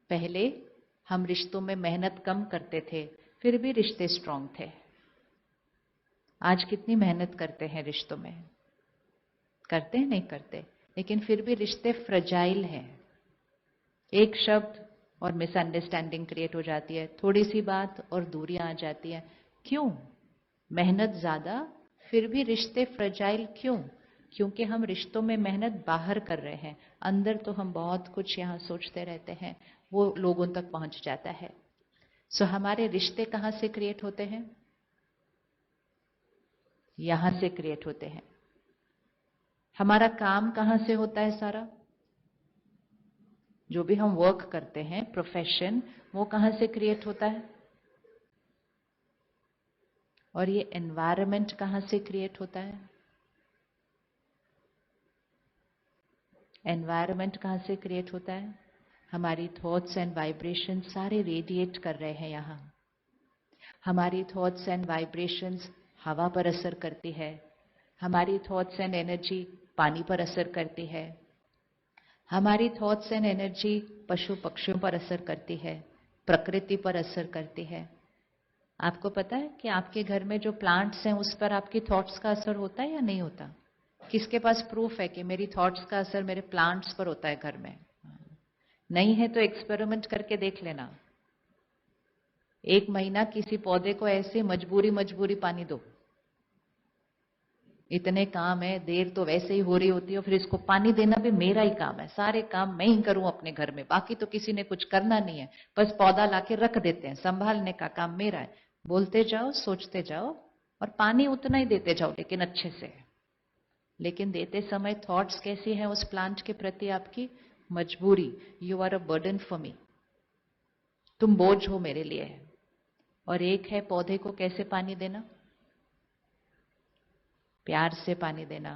पहले हम रिश्तों में मेहनत कम करते थे, फिर भी रिश्ते स्ट्रांग थे। आज कितनी मेहनत करते हैं रिश्तों में? करते हैं, नहीं करते? लेकिन फिर भी रिश्ते फ्रजाइल हैं। एक शब्द और मिसअंडरस्टैंडिंग क्रिएट हो जाती है, थोड़ी सी बात और दूरियां आ जाती हैं। क्यों? मेहनत ज्यादा, फिर भी रिश्ते फ्रजाइल क्यों? क्योंकि हम रिश्तों में मेहनत बाहर कर रहे हैं, अंदर तो हम बहुत कुछ यहाँ सोचते रहते हैं, वो लोगों तक पहुंच जाता है। सो हमारे रिश्ते कहाँ से क्रिएट होते हैं? यहां से क्रिएट होते हैं। हमारा काम कहां से होता है? सारा जो भी हम वर्क करते हैं, प्रोफेशन, वो कहां से क्रिएट होता है? और ये एनवायरनमेंट कहां से क्रिएट होता है? एनवायरनमेंट कहां से क्रिएट होता है? हमारी थॉट्स एंड वाइब्रेशन सारे रेडिएट कर रहे हैं यहां। हमारी थॉट्स एंड वाइब्रेशंस हवा पर असर करती है, हमारी थॉट्स एंड एनर्जी पानी पर असर करती है, हमारी थॉट्स एंड एनर्जी पशु पक्षियों पर असर करती है, प्रकृति पर असर करती है। आपको पता है कि आपके घर में जो प्लांट्स हैं उस पर आपकी थॉट्स का असर होता है या नहीं होता? किसके पास प्रूफ है कि मेरी थॉट्स का असर मेरे प्लांट्स पर होता है घर में? नहीं है तो एक्सपेरिमेंट करके देख लेना। 1 महीना किसी पौधे को ऐसे मजबूरी पानी दो, इतने काम है, देर तो वैसे ही हो रही होती है, फिर इसको पानी देना भी मेरा ही काम है, सारे काम मैं ही करूं अपने घर में, बाकी तो किसी ने कुछ करना नहीं है, बस पौधा लाके रख देते हैं, संभालने का काम मेरा है। बोलते जाओ, सोचते जाओ और पानी उतना ही देते जाओ, लेकिन अच्छे से। लेकिन देते समय थॉट्स कैसी हैं उस प्लांट के प्रति आपकी? मजबूरी, you are a burden for me, तुम बोझ हो मेरे लिए। और एक है पौधे को कैसे पानी देना? प्यार से पानी देना,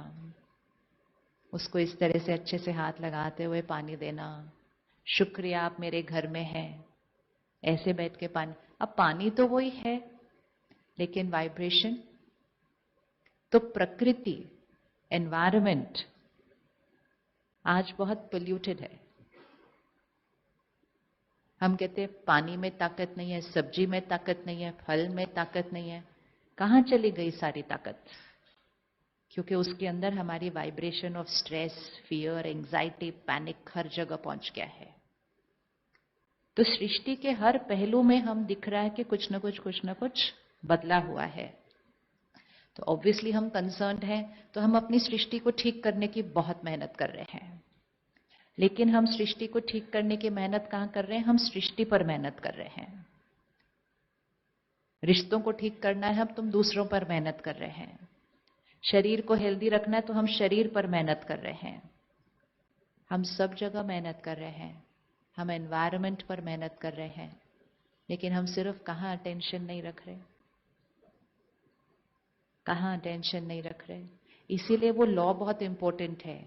उसको इस तरह से अच्छे से हाथ लगाते हुए पानी देना, शुक्रिया आप मेरे घर में हैं, ऐसे बैठ के पानी। अब पानी तो वही है, लेकिन वाइब्रेशन तो प्रकृति, एनवायरनमेंट आज बहुत पोल्यूटेड है। हम कहते हैं पानी में ताकत नहीं है, सब्जी में ताकत नहीं है, फल में ताकत नहीं है। कहां चली गई सारी ताकत? क्योंकि उसके अंदर हमारी vibration of stress, fear, anxiety, panic हर जगह पहुंच गया है। तो सृष्टि के हर पहलू में हम दिख रहा है कि कुछ ना कुछ बदला हुआ है। तो ऑब्वियसली हम कंसर्न्ड हैं, तो हम अपनी सृष्टि को ठीक करने की बहुत मेहनत कर रहे हैं। लेकिन हम सृष्टि को ठीक करने की मेहनत कहां कर रहे हैं? हम सृष्टि पर मेहनत कर रहे हैं। रिश्तों को ठीक करना है, हम तुम दूसरों पर मेहनत कर रहे हैं। शरीर को हेल्दी रखना है तो हम शरीर पर मेहनत कर रहे हैं। हम सब जगह मेहनत कर रहे हैं, हम एनवायरनमेंट पर मेहनत कर रहे हैं, लेकिन हम सिर्फ कहां अटेंशन नहीं रख रहे? कहां अटेंशन नहीं रख रहे? इसीलिए वो लॉ बहुत इंपॉर्टेंट है।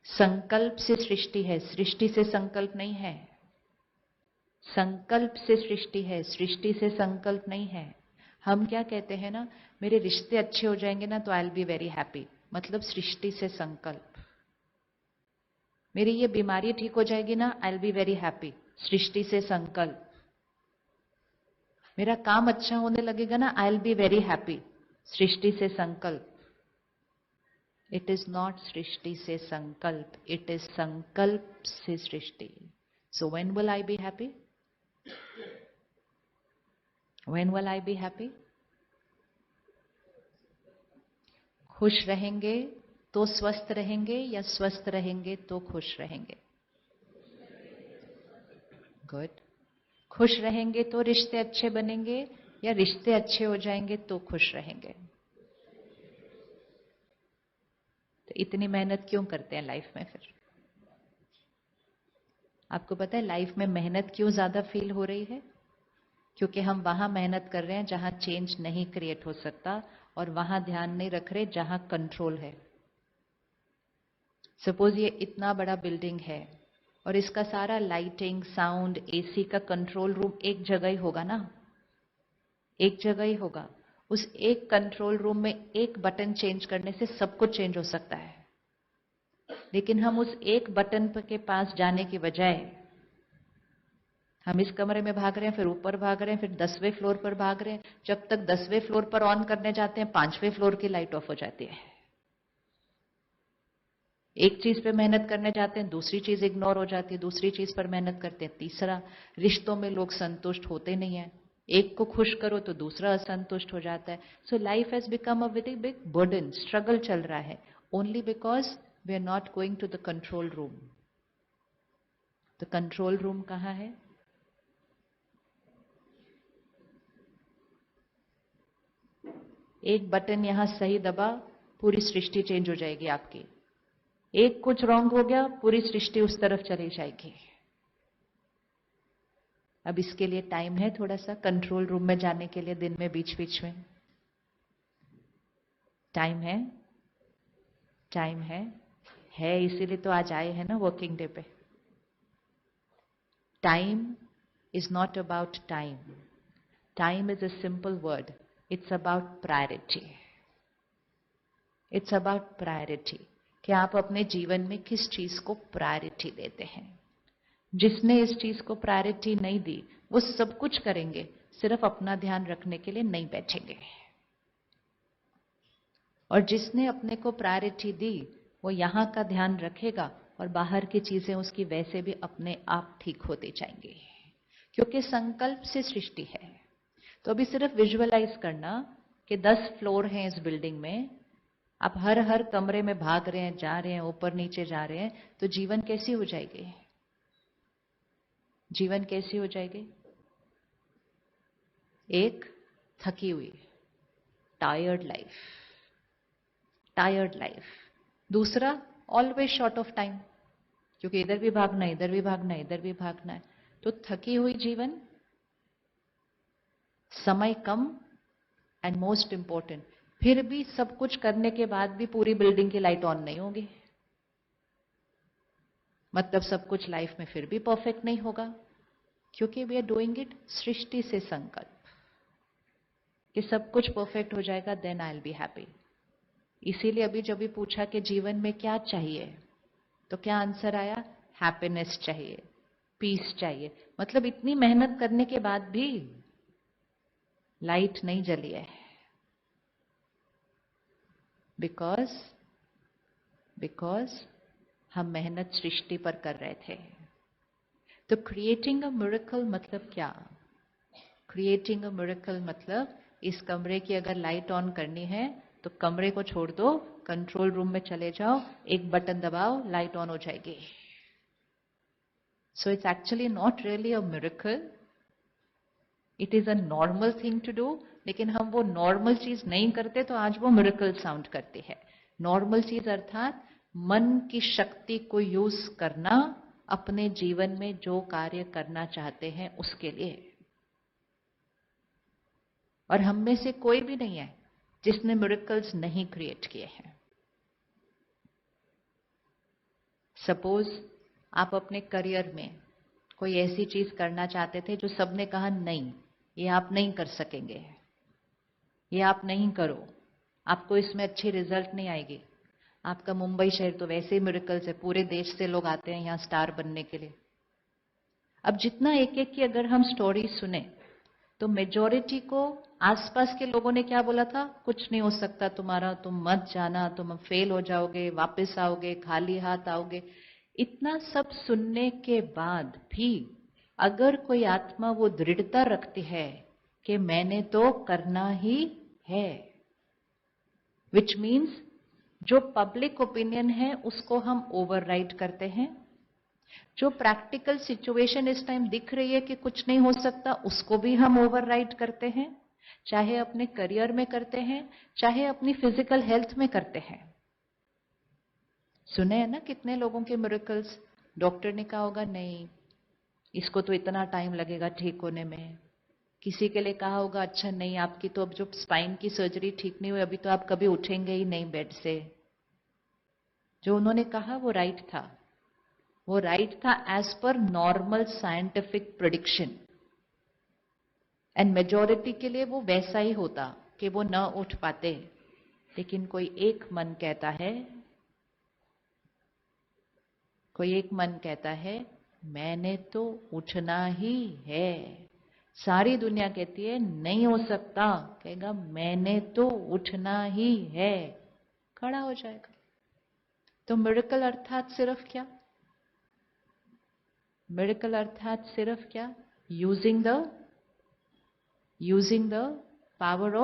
संकल्प से सृष्टि है, सृष्टि से संकल्प नहीं है। संकल्प से सृष्टि है, सृष्टि से संकल्प नहीं है। हम क्या कहते हैं ना, मेरे रिश्ते अच्छे हो जाएंगे ना तो आई विल बी वेरी हैप्पी, मतलब सृष्टि से संकल्प। मेरी ये बीमारी ठीक हो जाएगी ना, I will be very happy, सृष्टि से संकल्प। मेरा काम अच्छा होने लगेगा ना, I will be very happy, सृष्टि से संकल्प। इट इज नॉट सृष्टि से संकल्प, इट इज संकल्प से सृष्टि। So when will I be happy? When will I be happy? खुश रहेंगे तो स्वस्थ रहेंगे या स्वस्थ रहेंगे तो खुश रहेंगे? गुड। खुश रहेंगे तो रिश्ते अच्छे बनेंगे या रिश्ते अच्छे हो जाएंगे तो खुश रहेंगे? तो इतनी मेहनत क्यों करते हैं लाइफ में फिर? आपको पता है लाइफ में मेहनत क्यों ज्यादा फील हो रही है? क्योंकि हम वहां मेहनत कर रहे हैं जहां चेंज नहीं क्रिएट हो सकता, और वहां ध्यान नहीं रख रहे जहां कंट्रोल है। सपोज ये इतना बड़ा बिल्डिंग है और इसका सारा लाइटिंग, साउंड, एसी का कंट्रोल रूम एक जगह ही होगा ना, एक जगह ही होगा। उस एक कंट्रोल रूम में एक बटन चेंज करने से सब कुछ चेंज हो सकता है। लेकिन हम उस एक बटन के पास जाने की बजाय हम इस कमरे में भाग रहे हैं, फिर ऊपर भाग रहे हैं, फिर 10वें फ्लोर पर भाग रहे हैं। जब तक 10वें फ्लोर पर ऑन करने जाते हैं, 5वें फ्लोर की लाइट ऑफ हो जाती है। एक चीज पे मेहनत करने जाते हैं, दूसरी चीज इग्नोर हो जाती है, दूसरी चीज पर मेहनत करते हैं, तीसरा। रिश्तों में लोग संतुष्ट होते नहीं है, एक को खुश करो तो दूसरा असंतुष्ट हो जाता है। So life has become a very big burden, struggle चल रहा है, only because we are not going to the control room. तो कंट्रोल रूम कहाँ है? एक बटन यहां सही दबा, पूरी सृष्टि चेंज हो जाएगी आपकी। एक कुछ रॉन्ग हो गया, पूरी सृष्टि उस तरफ चली जाएगी। अब इसके लिए टाइम है थोड़ा सा कंट्रोल रूम में जाने के लिए, दिन में बीच बीच में टाइम है। टाइम है इसीलिए तो आज आए हैं ना वर्किंग डे पे। Time is not about time, time is a simple word, it's about priority. It's about priority, कि आप अपने जीवन में किस चीज को प्रायोरिटी देते हैं। जिसने इस चीज को प्रायोरिटी नहीं दी, वो सब कुछ करेंगे, सिर्फ अपना ध्यान रखने के लिए नहीं बैठेंगे। और जिसने अपने को प्रायोरिटी दी, वो यहां का ध्यान रखेगा और बाहर की चीजें उसकी वैसे भी अपने आप ठीक होती जाएंगी, क्योंकि संकल्प से सृष्टि है। तो अभी सिर्फ विजुअलाइज करना कि 10 फ्लोर हैं इस बिल्डिंग में, आप हर हर कमरे में भाग रहे हैं, जा रहे हैं, ऊपर नीचे जा रहे हैं, तो जीवन कैसी हो जाएगी? जीवन कैसी हो जाएगी? एक, थकी हुई, टायर्ड लाइफ, टायर्ड लाइफ। दूसरा, ऑलवेज शॉर्ट ऑफ टाइम, क्योंकि इधर भी भागना है, इधर भी भागना है, इधर भी भागना है। तो थकी हुई जीवन, समय कम, एंड मोस्ट इंपॉर्टेंट, फिर भी सब कुछ करने के बाद भी पूरी बिल्डिंग की लाइट ऑन नहीं होगी। मतलब सब कुछ लाइफ में फिर भी परफेक्ट नहीं होगा, क्योंकि वी आर डूइंग इट सृष्टि से संकल्प कि सब कुछ परफेक्ट हो जाएगा, then I will be happy. इसीलिए अभी जब भी पूछा कि जीवन में क्या चाहिए, तो क्या आंसर आया? हैप्पीनेस चाहिए, पीस चाहिए। मतलब इतनी मेहनत करने के बाद भी लाइट नहीं जली है, बिकॉज हम मेहनत सृष्टि पर कर रहे थे। तो क्रिएटिंग अ मिरेकल मतलब क्या? क्रिएटिंग अ मिरेकल मतलब इस कमरे की अगर लाइट ऑन करनी है तो कमरे को छोड़ दो, कंट्रोल रूम में चले जाओ, एक बटन दबाओ, लाइट ऑन हो जाएगी। So it's actually not really a miracle, it is a normal thing to do. लेकिन हम वो नॉर्मल चीज नहीं करते तो आज वो मिरेकल साउंड करती है। नॉर्मल चीज अर्थात मन की शक्ति को यूज करना अपने जीवन में जो कार्य करना चाहते हैं उसके लिए। और हम में से कोई भी नहीं है जिसने मिरेकल्स नहीं क्रिएट किए हैं। सपोज आप अपने करियर में कोई ऐसी चीज करना चाहते थे जो सबने कहा नहीं, ये आप नहीं कर सकेंगे, ये आप नहीं करो, आपको इसमें अच्छी रिजल्ट नहीं आएगी। आपका मुंबई शहर तो वैसे ही मिरेकल्स है, पूरे देश से लोग आते हैं यहाँ स्टार बनने के लिए। अब जितना एक एक की अगर हम स्टोरी सुने तो मेजॉरिटी को आसपास के लोगों ने क्या बोला था? कुछ नहीं हो सकता तुम्हारा, तुम मत जाना, तुम फेल हो जाओगे, वापस आओगे, खाली हाथ आओगे। इतना सब सुनने के बाद भी अगर कोई आत्मा वो दृढ़ता रखती है कि मैंने तो करना ही है, विच मीन्स जो पब्लिक ओपिनियन है उसको हम ओवरराइड करते हैं, जो प्रैक्टिकल सिचुएशन इस टाइम दिख रही है कि कुछ नहीं हो सकता, उसको भी हम ओवरराइड करते हैं। चाहे अपने करियर में करते हैं, चाहे अपनी फिजिकल हेल्थ में करते हैं। सुने हैं ना कितने लोगों के मिरेकल्स, डॉक्टर ने कहा होगा नहीं इसको तो इतना टाइम लगेगा ठीक होने में। किसी के लिए कहा होगा अच्छा नहीं आपकी तो अब जो स्पाइन की सर्जरी ठीक नहीं हुई, अभी तो आप कभी उठेंगे ही नहीं बेड से। जो उन्होंने कहा वो राइट था, वो राइट था as per normal scientific prediction. And majority के लिए वो वैसा ही होता कि वो न उठ पाते। लेकिन कोई एक मन कहता है, कोई एक मन कहता है मैंने तो उठना ही है। सारी दुनिया कहती है नहीं हो सकता, कहेगा मैंने तो उठना ही है, खड़ा हो जाएगा। तो मिरेकल अर्थात सिर्फ क्या? मिरेकल अर्थात सिर्फ क्या? Using the power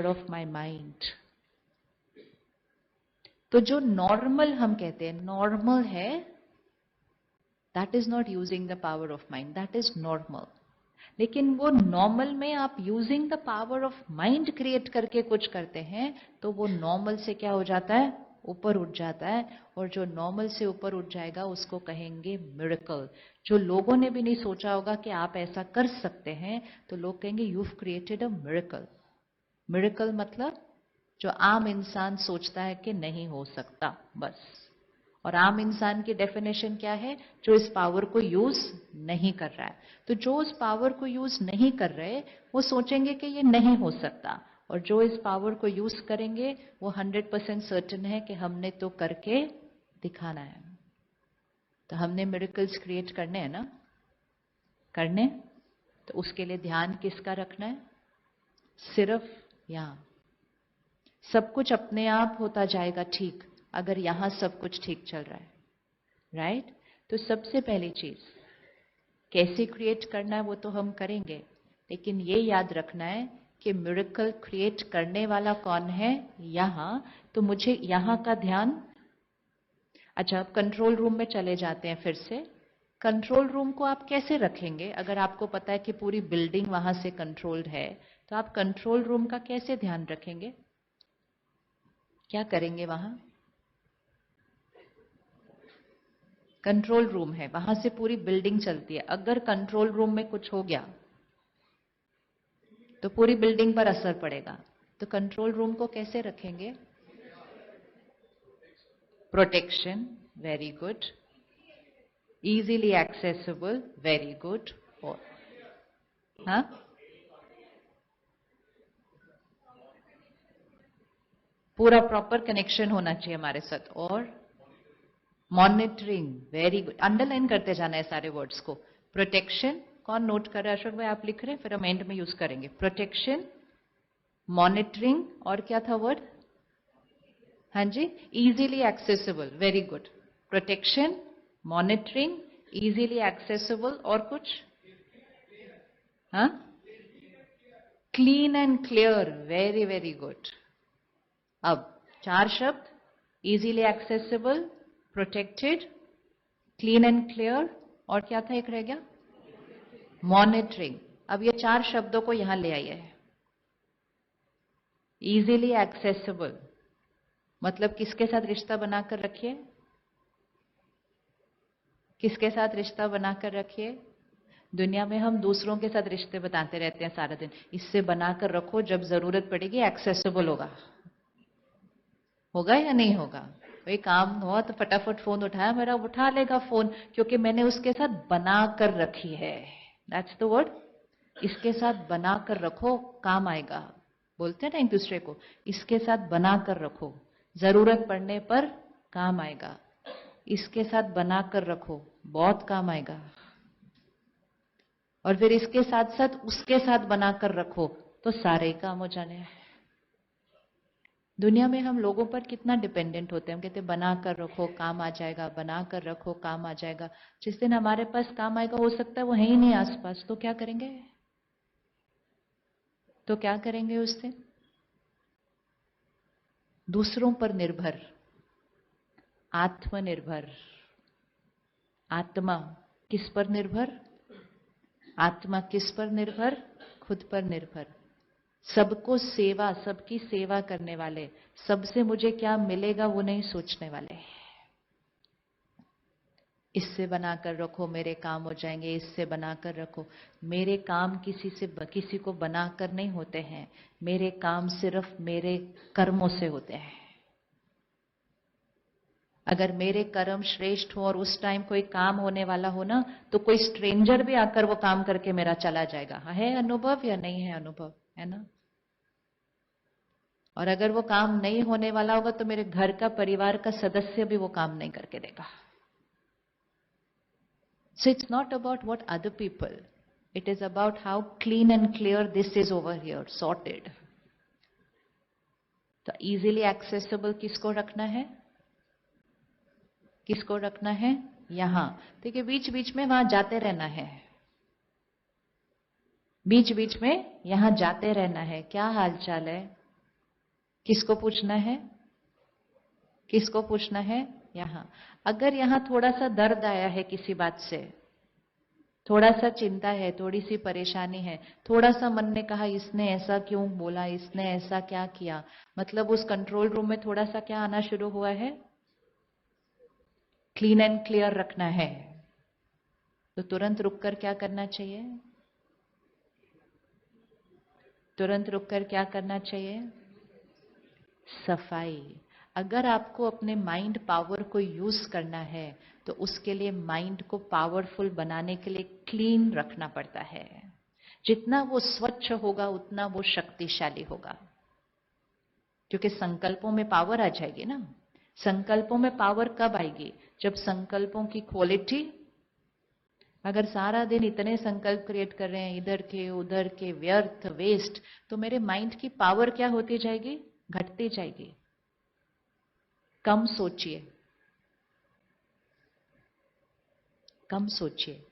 of my mind. तो जो नॉर्मल हम कहते हैं नॉर्मल है, that is not using the power of mind, that is normal. लेकिन वो नॉर्मल में आप using the power of mind create करके कुछ करते हैं तो वो नॉर्मल से क्या हो जाता है? ऊपर उठ जाता है। और जो नॉर्मल से ऊपर उठ जाएगा उसको कहेंगे मिरेकल। जो लोगों ने भी नहीं सोचा होगा कि आप ऐसा कर सकते हैं, तो लोग कहेंगे you've created a miracle। Miracle मतलब जो आम इंसान सोचता है कि नहीं हो सकता, बस। और आम इंसान की डेफिनेशन क्या है? जो इस पावर को यूज नहीं कर रहा है। तो जो उस पावर को यूज नहीं कर रहे, वो सोचेंगे कि ये नहीं हो सकता। और जो इस पावर को यूज करेंगे वो 100% सर्टेन है कि हमने तो करके दिखाना है। तो हमने मिरेकल्स क्रिएट करने हैं ना, करने। तो उसके लिए ध्यान किसका रखना है? सिर्फ यहां। सब कुछ अपने आप होता जाएगा ठीक, अगर यहां सब कुछ ठीक चल रहा है, राइट? तो सबसे पहली चीज कैसे क्रिएट करना है वो तो हम करेंगे, लेकिन ये याद रखना है कि मिरेकल क्रिएट करने वाला कौन है? यहां। तो मुझे यहां का ध्यान। अच्छा, अब कंट्रोल रूम में चले जाते हैं फिर से। कंट्रोल रूम को आप कैसे रखेंगे? अगर आपको पता है कि पूरी बिल्डिंग वहां से कंट्रोल्ड है, तो आप कंट्रोल रूम का कैसे ध्यान रखेंगे? क्या करेंगे वहां? कंट्रोल रूम है, वहां से पूरी बिल्डिंग चलती है। अगर कंट्रोल रूम में कुछ हो गया तो पूरी बिल्डिंग पर असर पड़ेगा। तो कंट्रोल रूम को कैसे रखेंगे? Protection, very good. Easily accessible, very good. और हाँ, पूरा प्रॉपर कनेक्शन होना चाहिए हमारे साथ। और मॉनिटरिंग, वेरी गुड। अंडरलाइन करते जाना है सारे वर्ड्स को। प्रोटेक्शन, कौन नोट कर रहा है? अशोक भाई आप लिख रहे हैं, फिर हम एंड में यूज करेंगे। प्रोटेक्शन, मॉनिटरिंग, और क्या था वर्ड? हाँ जी, easily accessible, very good. Protection, monitoring, easily accessible, और कुछ? हाँ, clean and clear, very very good. अब 4 शब्द: easily accessible, protected, clean and clear, और क्या था? एक रह गया, मॉनिटरिंग। अब ये 4 शब्दों को यहां ले आइए। इजीली एक्सेसिबल मतलब किसके साथ रिश्ता बनाकर रखिए? किसके साथ रिश्ता बनाकर रखिए? दुनिया में हम दूसरों के साथ रिश्ते बताते रहते हैं सारा दिन। इससे बनाकर रखो, जब जरूरत पड़ेगी एक्सेसिबल होगा। होगा या नहीं होगा? कोई काम हुआ तो फटाफट फोन उठाया मेरा, उठा लेगा फोन, क्योंकि मैंने उसके साथ बना कर रखी है। That's the word. इसके साथ बना कर रखो, काम आएगा। बोलते हैं ना एक दूसरे को, इसके साथ बना कर रखो, जरूरत पड़ने पर काम आएगा। इसके साथ बना कर रखो, बहुत काम आएगा। और फिर इसके साथ साथ उसके साथ बनाकर रखो, तो सारे काम हो जाने हैं। दुनिया में हम लोगों पर कितना डिपेंडेंट होते हैं। हम कहते हैं बना कर रखो काम आ जाएगा, बना कर रखो काम आ जाएगा। जिस दिन हमारे पास काम आएगा, हो सकता है वो है ही नहीं आसपास, तो क्या करेंगे? तो क्या करेंगे उस दिन? दूसरों पर निर्भर, आत्मनिर्भर। आत्मा किस पर निर्भर? आत्मा किस पर निर्भर? खुद पर निर्भर। सबको सेवा, सबकी सेवा करने वाले, सबसे मुझे क्या मिलेगा वो नहीं सोचने वाले। इससे बनाकर रखो मेरे काम हो जाएंगे, इससे बनाकर रखो। मेरे काम किसी को बनाकर नहीं होते हैं। मेरे काम सिर्फ मेरे कर्मों से होते हैं। अगर मेरे कर्म श्रेष्ठ हो और उस टाइम कोई काम होने वाला हो ना, तो कोई स्ट्रेंजर भी आकर वो काम करके मेरा चला जाएगा। है अनुभव या नहीं है अनुभव? है ना? और अगर वो काम नहीं होने वाला होगा तो मेरे घर का परिवार का सदस्य भी वो काम नहीं करके देगा. So it's not about what other people, it is about how clean and clear this is over here, sorted. तो easily accessible किसको रखना है? किसको रखना है? यहां. देखिए बीच बीच में वहां जाते रहना है, बीच बीच में यहां जाते रहना है. क्या हाल चाल है? किसको पूछना है? किसको पूछना है? यहां. अगर यहां थोड़ा सा दर्द आया है किसी बात से, थोड़ा सा चिंता है, थोड़ी सी परेशानी है, थोड़ा सा मन ने कहा इसने ऐसा क्यों बोला, इसने ऐसा क्या किया, मतलब उस कंट्रोल रूम में थोड़ा सा क्या आना शुरू हुआ है? क्लीन एंड क्लियर रखना है. तो तुरंत रुककर क्या करना चाहिए? तुरंत रुककर क्या करना चाहिए? सफाई. अगर आपको अपने माइंड पावर को यूज करना है तो उसके लिए माइंड को पावरफुल बनाने के लिए क्लीन रखना पड़ता है. जितना वो स्वच्छ होगा उतना वो शक्तिशाली होगा. क्योंकि संकल्पों में पावर आ जाएगी ना. संकल्पों में पावर कब आएगी? जब संकल्पों की क्वालिटी, अगर सारा दिन इतने संकल्प क्रिएट कर रहे हैं इधर के उधर के, व्यर्थ वेस्ट, तो मेरे माइंड की पावर क्या होती जाएगी? घटती जाएगी. कम सोचिए, कम सोचिए.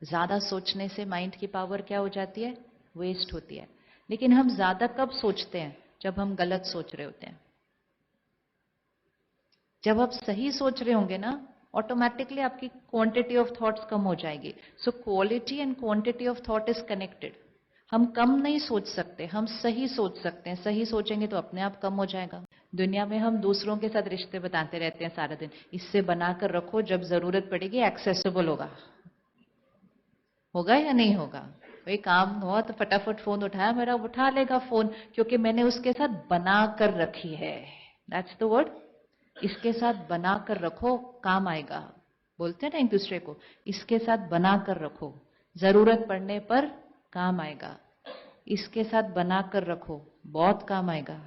ज्यादा सोचने से माइंड की पावर क्या हो जाती है? वेस्ट होती है. लेकिन हम ज्यादा कब सोचते हैं? जब हम गलत सोच रहे होते हैं. जब आप सही सोच रहे होंगे ना, ऑटोमेटिकली आपकी क्वांटिटी ऑफ थॉट्स कम हो जाएगी. So quality and quantity of thought is connected. हम कम नहीं सोच सकते, हम सही सोच सकते हैं. सही सोचेंगे तो अपने आप कम हो जाएगा. दुनिया में हम दूसरों के साथ रिश्ते बताते रहते हैं सारा दिन, इससे बनाकर रखो, जब जरूरत पड़ेगी एक्सेसिबल होगा. होगा या नहीं होगा? भाई काम हुआ तो फटाफट फोन उठाया मेरा, उठा लेगा फोन, क्योंकि मैंने उसके साथ बना कर रखी है. That's the word. इसके साथ बना कर रखो, काम आएगा. बोलते हैं ना एक दूसरे को, इसके साथ बना कर रखो, जरूरत पड़ने पर काम आएगा. इसके साथ बना कर रखो, बहुत काम आएगा.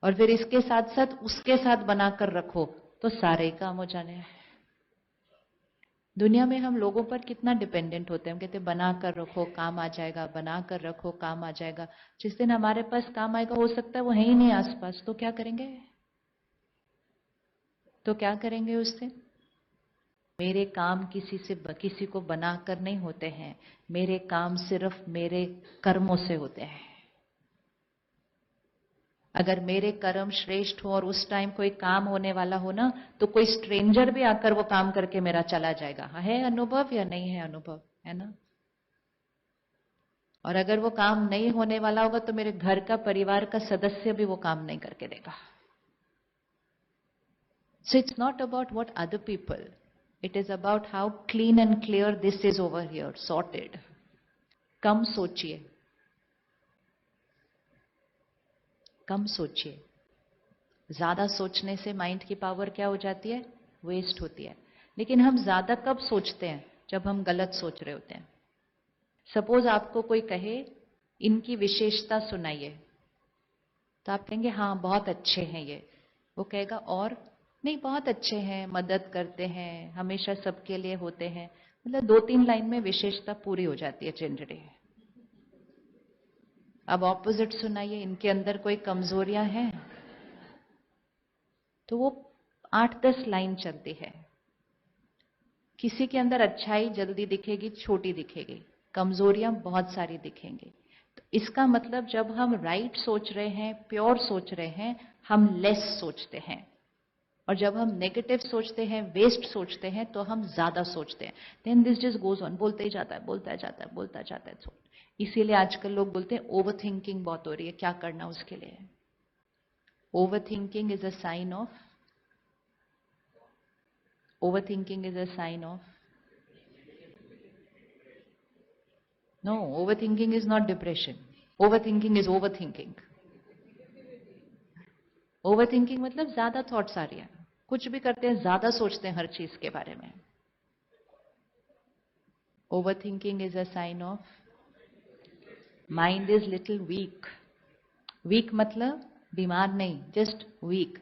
और फिर इसके साथ साथ उसके साथ बनाकर रखो तो सारे ही काम हो जाने हैं. दुनिया में हम लोगों पर कितना डिपेंडेंट होते हैं. हम कहते हैं बना कर रखो काम आ जाएगा, बना कर रखो काम आ जाएगा. जिस दिन हमारे पास काम आएगा हो सकता है वो है ही नहीं आसपास, तो क्या करेंगे? तो क्या करेंगे उस दिन? मेरे काम किसी को बनाकर नहीं होते हैं. मेरे काम सिर्फ मेरे कर्मों से होते हैं. अगर मेरे कर्म श्रेष्ठ हो और उस टाइम कोई काम होने वाला हो ना, तो कोई स्ट्रेंजर भी आकर वो काम करके मेरा चला जाएगा. है अनुभव या नहीं है अनुभव? है ना. और अगर वो काम नहीं होने वाला होगा तो मेरे घर का परिवार का सदस्य भी वो काम नहीं करके देगा. So it's not about what other people, it is about how clean and clear this is over here, sorted. कम सोचिए, कम सोचिए. ज्यादा सोचने से माइंड की पावर क्या हो जाती है? वेस्ट होती है. लेकिन हम ज्यादा कब सोचते हैं? जब हम गलत सोच रहे होते हैं. सपोज आपको कोई कहे इनकी विशेषता सुनाइए, तो आप कहेंगे हाँ बहुत अच्छे हैं ये. वो कहेगा और? नहीं बहुत अच्छे हैं, मदद करते हैं, हमेशा सबके लिए होते हैं. मतलब 2-3 लाइन में विशेषता पूरी हो जाती है जनरली. अब ऑपोजिट सुनाइए, इनके अंदर कोई कमजोरियां हैं, तो वो 8-10 लाइन चलती है. किसी के अंदर अच्छाई जल्दी दिखेगी, छोटी दिखेगी, कमजोरियां बहुत सारी दिखेंगी. तो इसका मतलब जब हम राइट सोच रहे हैं, प्योर सोच रहे हैं, हम लेस सोचते हैं. और जब हम नेगेटिव सोचते हैं, वेस्ट सोचते हैं, तो हम ज्यादा सोचते हैं. Then this just goes on, बोलते ही जाता है, बोलता जाता है, बोलता जाता है. इसीलिए आजकल लोग बोलते हैं ओवर थिंकिंग बहुत हो रही है. क्या करना उसके लिए? Overthinking is a sign of, overthinking is a sign of, no, overthinking is not depression. Overthinking is overthinking. Overthinking मतलब ज्यादा थॉट्स आ रही है. कुछ भी करते हैं ज्यादा सोचते हैं हर चीज के बारे में. Overthinking is a sign of mind is little weak. Weak मतलब बीमार नहीं, जस्ट वीक।